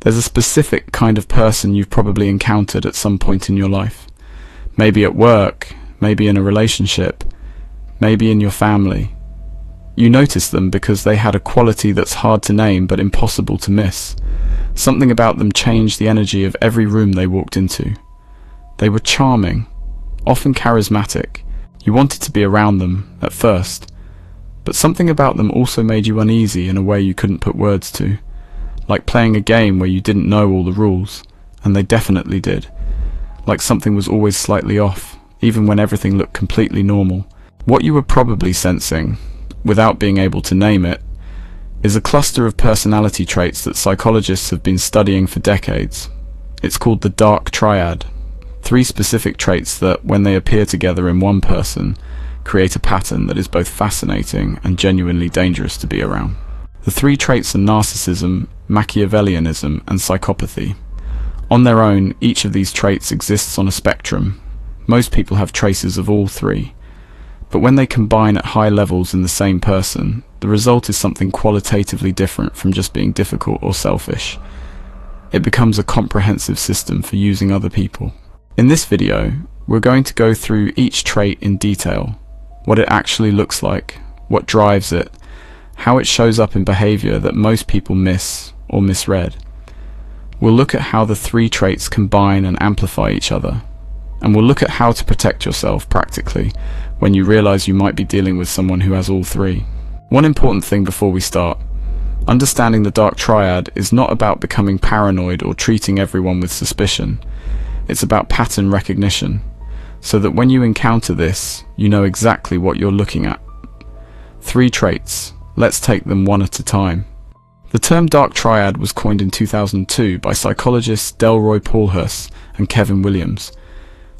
There's a specific kind of person you've probably encountered at some point in your life. Maybe at work, maybe in a relationship, maybe in your family. You notice them because they had a quality that's hard to name but impossible to miss. Something about them changed the energy of every room they walked into. They were charming, often charismatic. You wanted to be around them at first, but something about them also made you uneasy in a way you couldn't put words to. Like playing a game where you didn't know all the rules, and they definitely did. Like something was always slightly off, even when everything looked completely normal. What you were probably sensing, without being able to name it, is a cluster of personality traits that psychologists have been studying for decades. It's called the Dark Triad. 3 specific traits that, when they appear together in one person, create a pattern that is both fascinating and genuinely dangerous to be around. The 3 traits are Narcissism, Machiavellianism, and Psychopathy. On their own, each of these traits exists on a spectrum. Most people have traces of all 3. But when they combine at high levels in the same person, the result is something qualitatively different from just being difficult or selfish. It becomes a comprehensive system for using other people. In this video, we're going to go through each trait in detail, what it actually looks like, what drives it, how it shows up in behavior that most people miss or misread. We'll look at how the 3 traits combine and amplify each other, and we'll look at how to protect yourself practically when you realize you might be dealing with someone who has all 3. One important thing before we start: understanding the Dark Triad is not about becoming paranoid or treating everyone with suspicion. It's about pattern recognition, so that when you encounter this, you know exactly what you're looking at. 3 traits. Let's take them one at a time. The term Dark Triad was coined in 2002 by psychologists Delroy Paulhurst and Kevin Williams.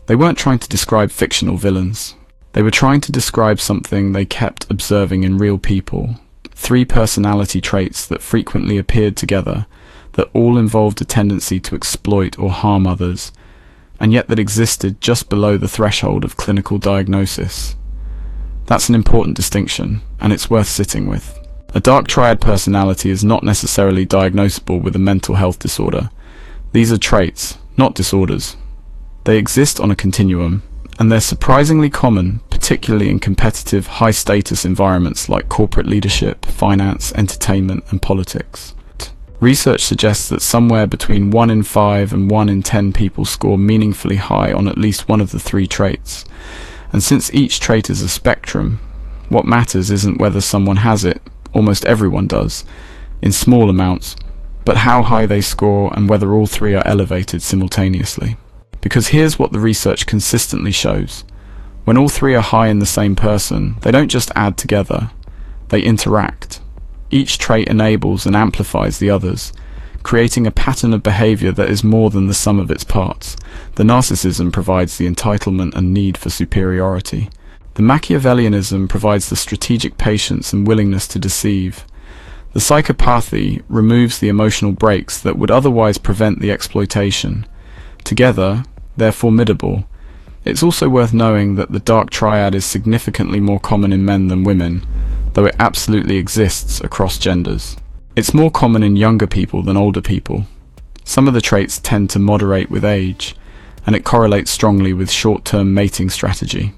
They weren't trying to describe fictional villains. They were trying to describe something they kept observing in real people. 3 personality traits that frequently appeared together, that all involved a tendency to exploit or harm others, and yet that existed just below the threshold of clinical diagnosis. That's an important distinction, and it's worth sitting with. A Dark Triad personality is not necessarily diagnosable with a mental health disorder. These are traits, not disorders. They exist on a continuum, and they're surprisingly common, particularly in competitive, high-status environments like corporate leadership, finance, entertainment, and politics. Research suggests that somewhere between 1 in 5 and 1 in 10 people score meaningfully high on at least one of the 3 traits. And since each trait is a spectrum, what matters isn't whether someone has it, almost everyone does, in small amounts, but how high they score and whether all 3 are elevated simultaneously. Because here's what the research consistently shows. When all 3 are high in the same person, they don't just add together, they interact. Each trait enables and amplifies the others, creating a pattern of behavior that is more than the sum of its parts. The narcissism provides the entitlement and need for superiority. The Machiavellianism provides the strategic patience and willingness to deceive. The psychopathy removes the emotional brakes that would otherwise prevent the exploitation. Together, they're formidable. It's also worth knowing that the Dark Triad is significantly more common in men than women, though it absolutely exists across genders. It's more common in younger people than older people. Some of the traits tend to moderate with age, and it correlates strongly with short-term mating strategy.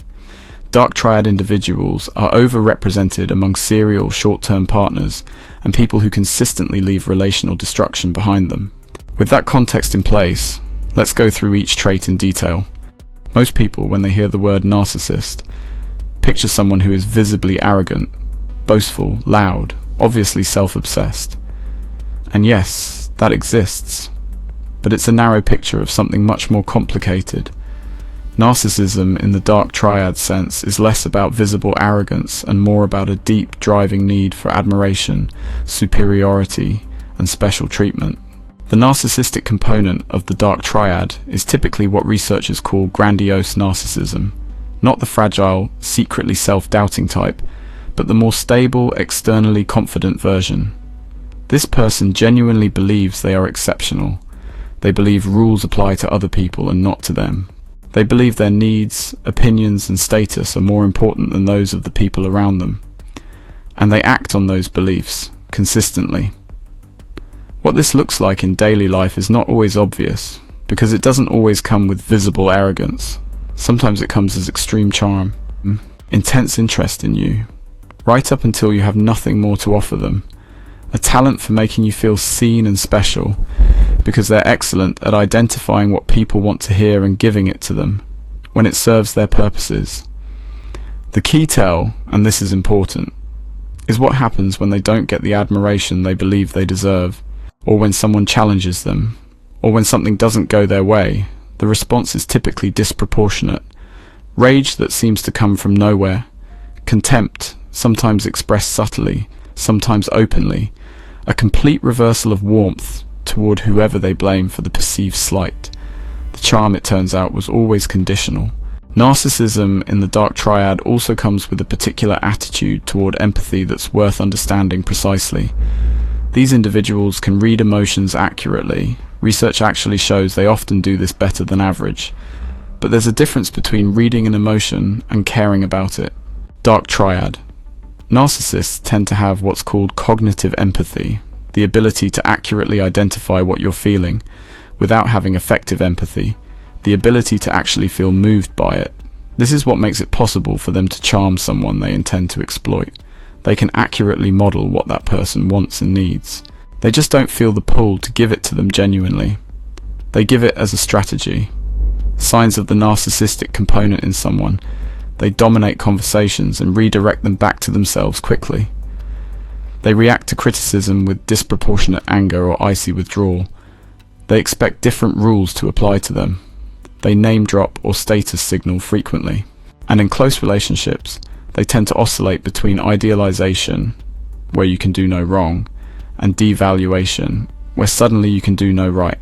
Dark Triad individuals are overrepresented among serial short-term partners and people who consistently leave relational destruction behind them. With that context in place, let's go through each trait in detail. Most people, when they hear the word narcissist, picture someone who is visibly arrogant, boastful, loud, obviously self-obsessed. And yes, that exists, but it's a narrow picture of something much more complicated. Narcissism in the Dark Triad sense is less about visible arrogance and more about a deep, driving need for admiration, superiority, and special treatment. The narcissistic component of the Dark Triad is typically what researchers call grandiose narcissism, not the fragile, secretly self-doubting type, but the more stable, externally confident version. This person genuinely believes they are exceptional. They believe rules apply to other people and not to them. They believe their needs, opinions, and status are more important than those of the people around them. And they act on those beliefs, consistently. What this looks like in daily life is not always obvious, because it doesn't always come with visible arrogance. Sometimes it comes as extreme charm, intense interest in you, right up until you have nothing more to offer them, a talent for making you feel seen and special, because they're excellent at identifying what people want to hear and giving it to them, when it serves their purposes. The key tell, and this is important, is what happens when they don't get the admiration they believe they deserve, or when someone challenges them, or when something doesn't go their way. The response is typically disproportionate. Rage that seems to come from nowhere, contempt, sometimes expressed subtly, sometimes openly, a complete reversal of warmth toward whoever they blame for the perceived slight. The charm, it turns out, was always conditional. Narcissism in the Dark Triad also comes with a particular attitude toward empathy that's worth understanding precisely. These individuals can read emotions accurately. Research actually shows they often do this better than average. But there's a difference between reading an emotion and caring about it. Dark Triad. Narcissists tend to have what's called cognitive empathy, the ability to accurately identify what you're feeling without having effective empathy, the ability to actually feel moved by it. This is what makes it possible for them to charm someone they intend to exploit. They can accurately model what that person wants and needs. They just don't feel the pull to give it to them genuinely. They give it as a strategy. Signs of the narcissistic component in someone: they dominate conversations and redirect them back to themselves quickly. They react to criticism with disproportionate anger or icy withdrawal. They expect different rules to apply to them. They name drop or status signal frequently. And in close relationships, they tend to oscillate between idealization, where you can do no wrong, and devaluation, where suddenly you can do no right.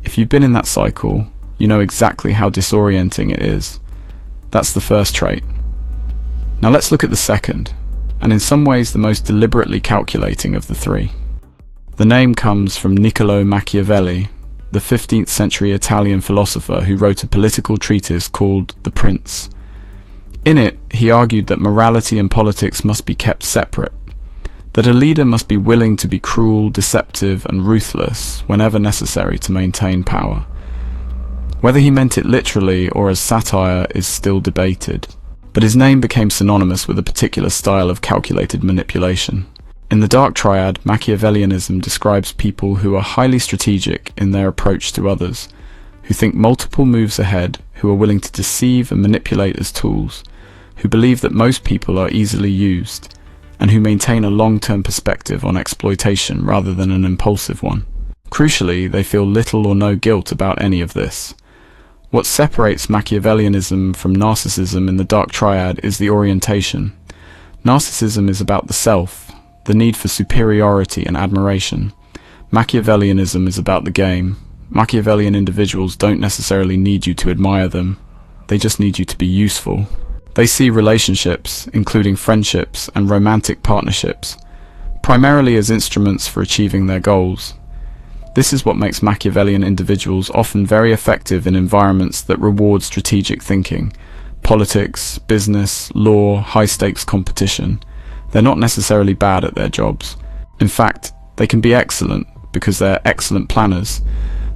If you've been in that cycle, you know exactly how disorienting it is. That's the first trait. Now let's look at the second, and in some ways the most deliberately calculating of the three. The name comes from Niccolò Machiavelli, the 15th century Italian philosopher who wrote a political treatise called The Prince. In it, he argued that morality and politics must be kept separate, that a leader must be willing to be cruel, deceptive, and ruthless whenever necessary to maintain power. Whether he meant it literally or as satire is still debated, but his name became synonymous with a particular style of calculated manipulation. In the Dark Triad, Machiavellianism describes people who are highly strategic in their approach to others, who think multiple moves ahead, who are willing to deceive and manipulate as tools, who believe that most people are easily used, and who maintain a long-term perspective on exploitation rather than an impulsive one. Crucially, they feel little or no guilt about any of this. What separates Machiavellianism from Narcissism in the Dark Triad is the orientation. Narcissism is about the self, the need for superiority and admiration. Machiavellianism is about the game. Machiavellian individuals don't necessarily need you to admire them. They just need you to be useful. They see relationships, including friendships and romantic partnerships, primarily as instruments for achieving their goals. This is what makes Machiavellian individuals often very effective in environments that reward strategic thinking: politics, business, law, high-stakes competition. They're not necessarily bad at their jobs. In fact, they can be excellent because they're excellent planners.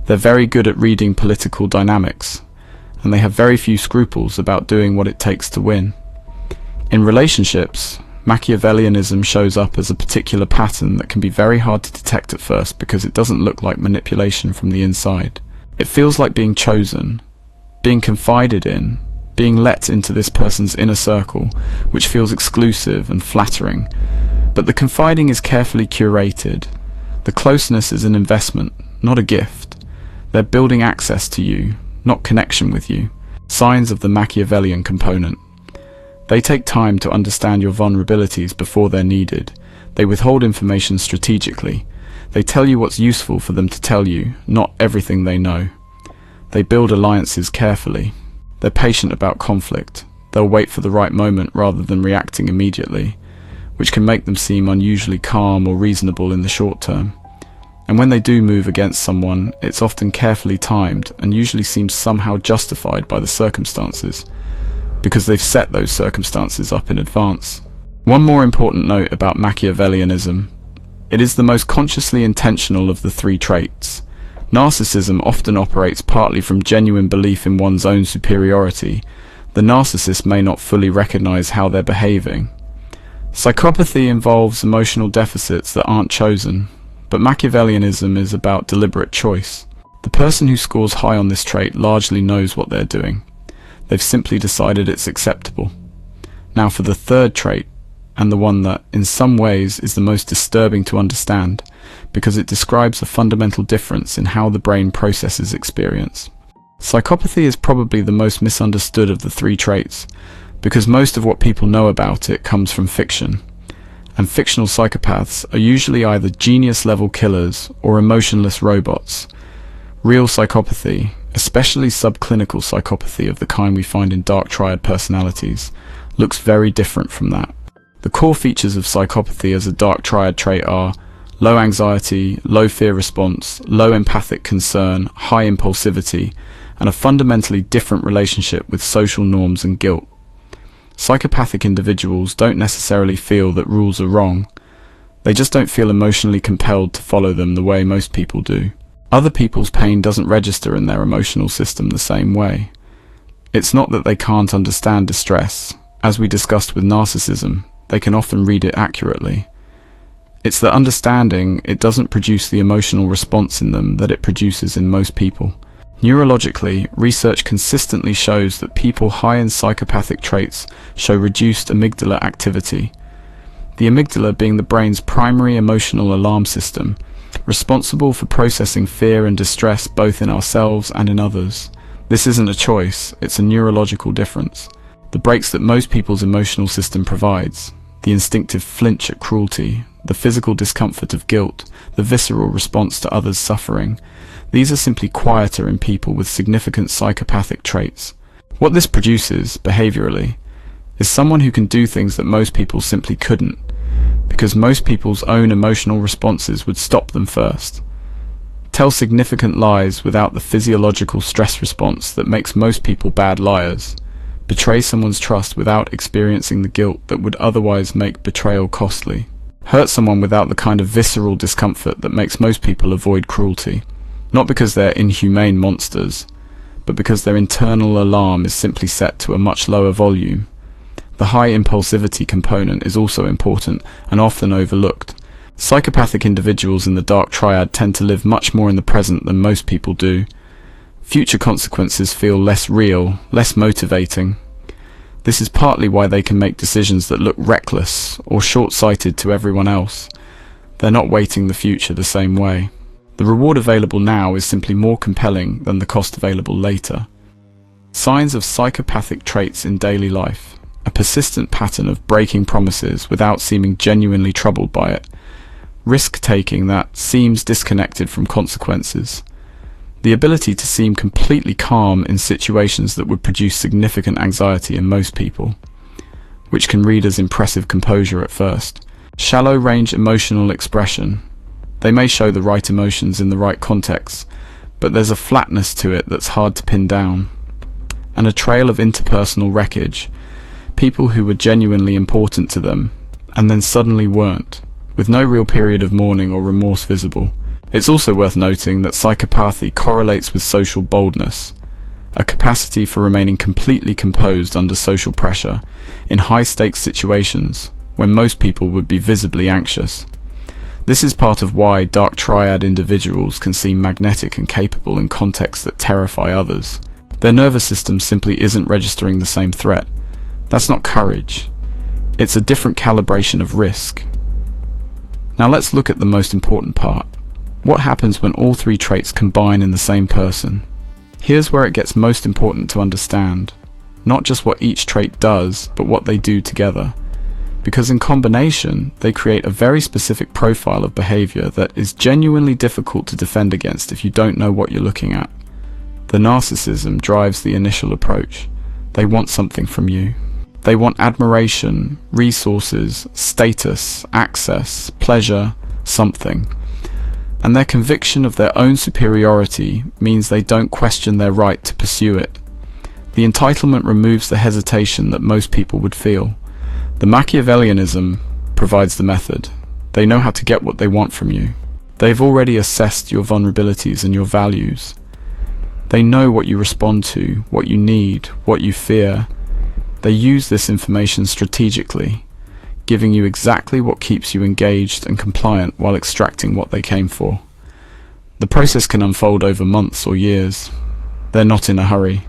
They're very good at reading political dynamics, and they have very few scruples about doing what it takes to win. In relationships, Machiavellianism shows up as a particular pattern that can be very hard to detect at first because it doesn't look like manipulation from the inside. It feels like being chosen, being confided in, being let into this person's inner circle, which feels exclusive and flattering. But the confiding is carefully curated. The closeness is an investment, not a gift. They're building access to you, not connection with you. Signs of the Machiavellian component. They take time to understand your vulnerabilities before they're needed. They withhold information strategically. They tell you what's useful for them to tell you, not everything they know. They build alliances carefully. They're patient about conflict. They'll wait for the right moment rather than reacting immediately, which can make them seem unusually calm or reasonable in the short term. And when they do move against someone, it's often carefully timed and usually seems somehow justified by the circumstances, because they've set those circumstances up in advance. One more important note about Machiavellianism. It is the most consciously intentional of the three traits. Narcissism often operates partly from genuine belief in one's own superiority. The narcissist may not fully recognize how they're behaving. Psychopathy involves emotional deficits that aren't chosen, but Machiavellianism is about deliberate choice. The person who scores high on this trait largely knows what they're doing. They've simply decided it's acceptable. Now for the third trait, and the one that, in some ways, is the most disturbing to understand, because it describes a fundamental difference in how the brain processes experience. Psychopathy is probably the most misunderstood of the three traits, because most of what people know about it comes from fiction, and fictional psychopaths are usually either genius-level killers or emotionless robots. Real psychopathy, especially subclinical psychopathy of the kind we find in Dark Triad personalities, looks very different from that. The core features of psychopathy as a Dark Triad trait are low anxiety, low fear response, low empathic concern, high impulsivity, and a fundamentally different relationship with social norms and guilt. Psychopathic individuals don't necessarily feel that rules are wrong. They just don't feel emotionally compelled to follow them the way most people do. Other people's pain doesn't register in their emotional system the same way. It's not that they can't understand distress. As we discussed with narcissism, they can often read it accurately. It's that understanding it doesn't produce the emotional response in them that it produces in most people. Neurologically, research consistently shows that people high in psychopathic traits show reduced amygdala activity. The amygdala being the brain's primary emotional alarm system, responsible for processing fear and distress both in ourselves and in others. This isn't a choice, it's a neurological difference. The brakes that most people's emotional system provides, the instinctive flinch at cruelty, the physical discomfort of guilt, the visceral response to others' suffering, these are simply quieter in people with significant psychopathic traits. What this produces, behaviorally, is someone who can do things that most people simply couldn't, because most people's own emotional responses would stop them first. Tell significant lies without the physiological stress response that makes most people bad liars. Betray someone's trust without experiencing the guilt that would otherwise make betrayal costly. Hurt someone without the kind of visceral discomfort that makes most people avoid cruelty. Not because they're inhumane monsters, but because their internal alarm is simply set to a much lower volume. The high impulsivity component is also important and often overlooked. Psychopathic individuals in the Dark Triad tend to live much more in the present than most people do. Future consequences feel less real, less motivating. This is partly why they can make decisions that look reckless or short-sighted to everyone else. They're not weighting the future the same way. The reward available now is simply more compelling than the cost available later. Signs of psychopathic traits in daily life. A persistent pattern of breaking promises without seeming genuinely troubled by it. Risk-taking that seems disconnected from consequences. The ability to seem completely calm in situations that would produce significant anxiety in most people, which can read as impressive composure at first. Shallow-range emotional expression. They may show the right emotions in the right context, but there's a flatness to it that's hard to pin down. And a trail of interpersonal wreckage. People who were genuinely important to them, and then suddenly weren't, with no real period of mourning or remorse visible. It's also worth noting that psychopathy correlates with social boldness, a capacity for remaining completely composed under social pressure, in high-stakes situations, when most people would be visibly anxious. This is part of why Dark Triad individuals can seem magnetic and capable in contexts that terrify others. Their nervous system simply isn't registering the same threat. That's not courage. It's a different calibration of risk. Now let's look at the most important part. What happens when all three traits combine in the same person? Here's where it gets most important to understand. Not just what each trait does, but what they do together. Because in combination, they create a very specific profile of behavior that is genuinely difficult to defend against if you don't know what you're looking at. The narcissism drives the initial approach. They want something from you. They want admiration, resources, status, access, pleasure, something. And their conviction of their own superiority means they don't question their right to pursue it. The entitlement removes the hesitation that most people would feel. The Machiavellianism provides the method. They know how to get what they want from you. They've already assessed your vulnerabilities and your values. They know what you respond to, what you need, what you fear. They use this information strategically, giving you exactly what keeps you engaged and compliant while extracting what they came for. The process can unfold over months or years. They're not in a hurry,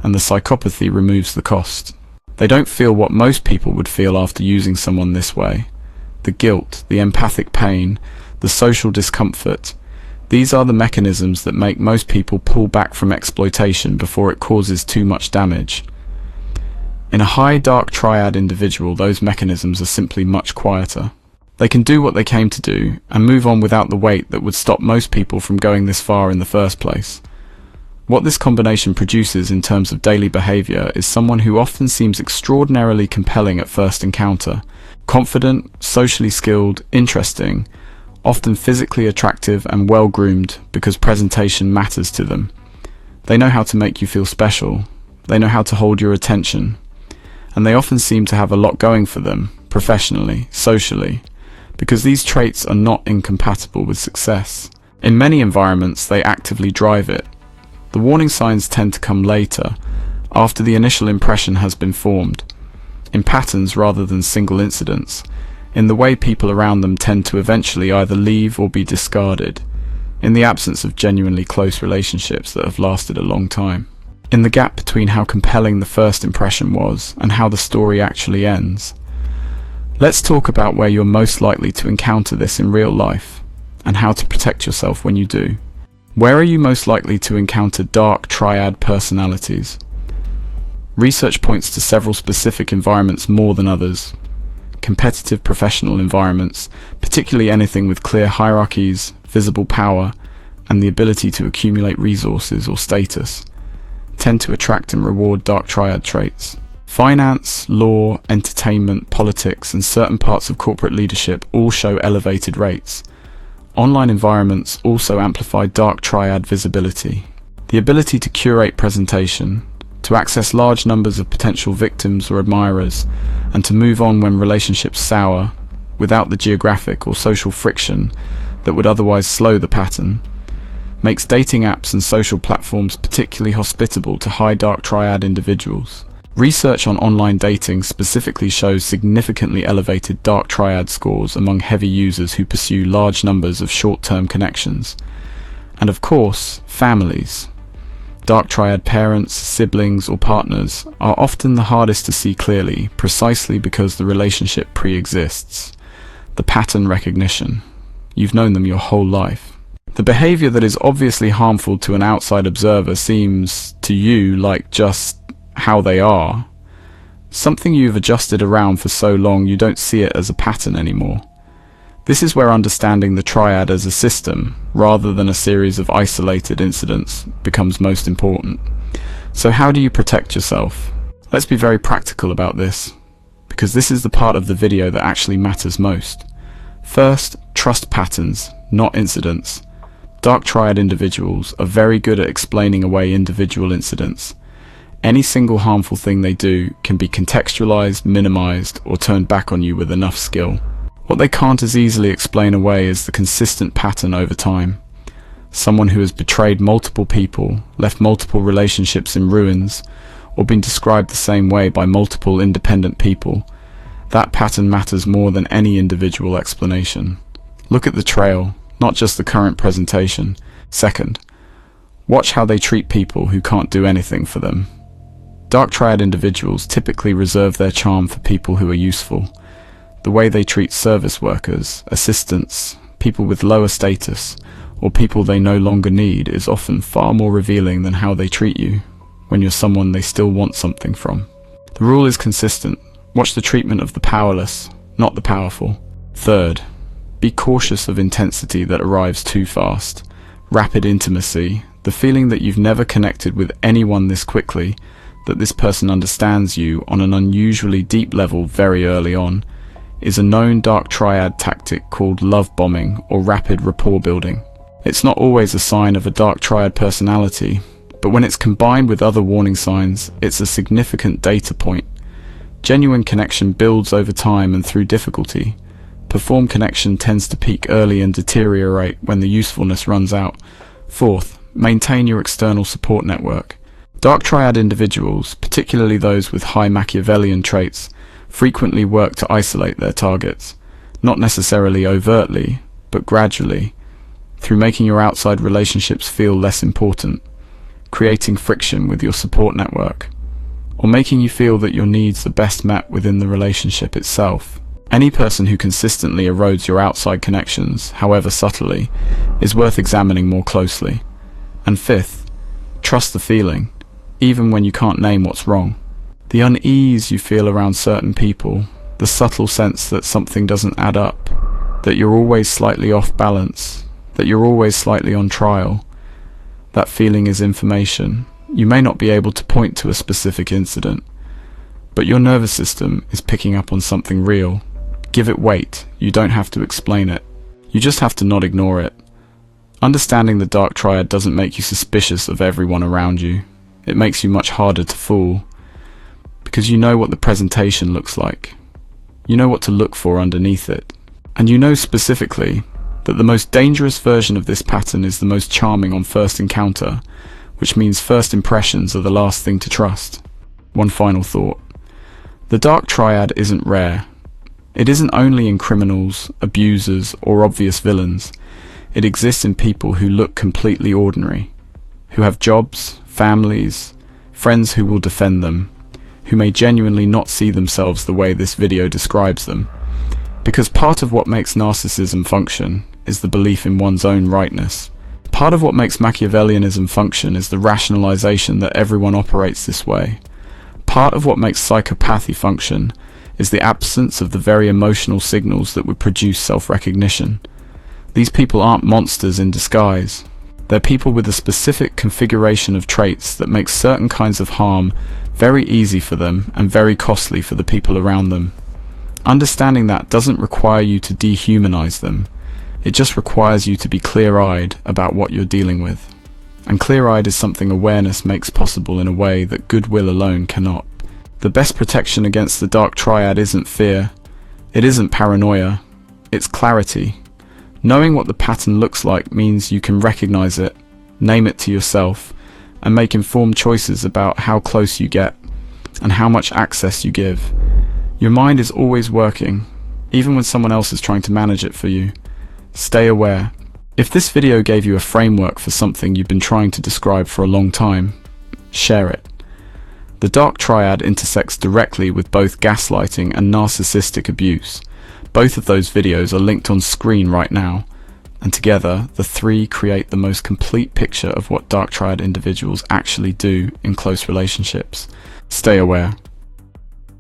and the psychopathy removes the cost. They don't feel what most people would feel after using someone this way. The guilt, the empathic pain, the social discomfort. These are the mechanisms that make most people pull back from exploitation before it causes too much damage. In a high Dark Triad individual, those mechanisms are simply much quieter. They can do what they came to do and move on without the weight that would stop most people from going this far in the first place. What this combination produces in terms of daily behavior is someone who often seems extraordinarily compelling at first encounter, confident, socially skilled, interesting, often physically attractive and well-groomed because presentation matters to them. They know how to make you feel special. They know how to hold your attention. And they often seem to have a lot going for them, professionally, socially, because these traits are not incompatible with success. In many environments, they actively drive it. The warning signs tend to come later, after the initial impression has been formed, in patterns rather than single incidents, in the way people around them tend to eventually either leave or be discarded, in the absence of genuinely close relationships that have lasted a long time. In the gap between how compelling the first impression was and how the story actually ends. Let's talk about where you're most likely to encounter this in real life, and how to protect yourself when you do. Where are you most likely to encounter Dark Triad personalities? Research points to several specific environments more than others. Competitive professional environments, particularly anything with clear hierarchies, visible power, and the ability to accumulate resources or status, tend to attract and reward Dark Triad traits. Finance, law, entertainment, politics, and certain parts of corporate leadership all show elevated rates. Online environments also amplify Dark Triad visibility. The ability to curate presentation, to access large numbers of potential victims or admirers, and to move on when relationships sour, without the geographic or social friction that would otherwise slow the pattern, makes dating apps and social platforms particularly hospitable to high Dark Triad individuals. Research on online dating specifically shows significantly elevated Dark Triad scores among heavy users who pursue large numbers of short-term connections. And of course, families. Dark Triad parents, siblings, or partners are often the hardest to see clearly, precisely because the relationship pre-exists. The pattern recognition. You've known them your whole life. The behavior that is obviously harmful to an outside observer seems, to you, like just how they are. Something you've adjusted around for so long you don't see it as a pattern anymore. This is where understanding the triad as a system, rather than a series of isolated incidents, becomes most important. So how do you protect yourself? Let's be very practical about this, because this is the part of the video that actually matters most. First, trust patterns, not incidents. Dark Triad individuals are very good at explaining away individual incidents. Any single harmful thing they do can be contextualized, minimized, or turned back on you with enough skill. What they can't as easily explain away is the consistent pattern over time. Someone who has betrayed multiple people, left multiple relationships in ruins, or been described the same way by multiple independent people. That pattern matters more than any individual explanation. Look at the trail, not just the current presentation. Second, watch how they treat people who can't do anything for them. Dark Triad individuals typically reserve their charm for people who are useful. The way they treat service workers, assistants, people with lower status, or people they no longer need is often far more revealing than how they treat you when you're someone they still want something from. The rule is consistent. Watch the treatment of the powerless, not the powerful. Third, be cautious of intensity that arrives too fast. Rapid intimacy, the feeling that you've never connected with anyone this quickly, that this person understands you on an unusually deep level very early on, is a known Dark Triad tactic called love bombing or rapid rapport building. It's not always a sign of a Dark Triad personality, but when it's combined with other warning signs, it's a significant data point. Genuine connection builds over time and through difficulty. The formed connection tends to peak early and deteriorate when the usefulness runs out. Fourth, maintain your external support network. Dark Triad individuals, particularly those with high Machiavellian traits, frequently work to isolate their targets, not necessarily overtly, but gradually, through making your outside relationships feel less important, creating friction with your support network, or making you feel that your needs are best met within the relationship itself. Any person who consistently erodes your outside connections, however subtly, is worth examining more closely. And fifth, trust the feeling, even when you can't name what's wrong. The unease you feel around certain people, the subtle sense that something doesn't add up, that you're always slightly off balance, that you're always slightly on trial, that feeling is information. You may not be able to point to a specific incident, but your nervous system is picking up on something real. Give it weight. You don't have to explain it. You just have to not ignore it. Understanding the Dark Triad doesn't make you suspicious of everyone around you. It makes you much harder to fool, because you know what the presentation looks like. You know what to look for underneath it. And you know specifically that the most dangerous version of this pattern is the most charming on first encounter, which means first impressions are the last thing to trust. One final thought. The Dark Triad isn't rare. It isn't only in criminals, abusers, or obvious villains. It exists in people who look completely ordinary, who have jobs, families, friends who will defend them, who may genuinely not see themselves the way this video describes them. Because part of what makes narcissism function is the belief in one's own rightness. Part of what makes Machiavellianism function is the rationalization that everyone operates this way. Part of what makes psychopathy function is the absence of the very emotional signals that would produce self-recognition. These people aren't monsters in disguise. They're people with a specific configuration of traits that makes certain kinds of harm very easy for them and very costly for the people around them. Understanding that doesn't require you to dehumanize them. It just requires you to be clear-eyed about what you're dealing with. And clear-eyed is something awareness makes possible in a way that goodwill alone cannot. The best protection against the Dark Triad isn't fear. It isn't paranoia. It's clarity. Knowing what the pattern looks like means you can recognize it, name it to yourself, and make informed choices about how close you get and how much access you give. Your mind is always working, even when someone else is trying to manage it for you. Stay aware. If this video gave you a framework for something you've been trying to describe for a long time, share it. The Dark Triad intersects directly with both gaslighting and narcissistic abuse. Both of those videos are linked on screen right now, and together the three create the most complete picture of what Dark Triad individuals actually do in close relationships. Stay aware.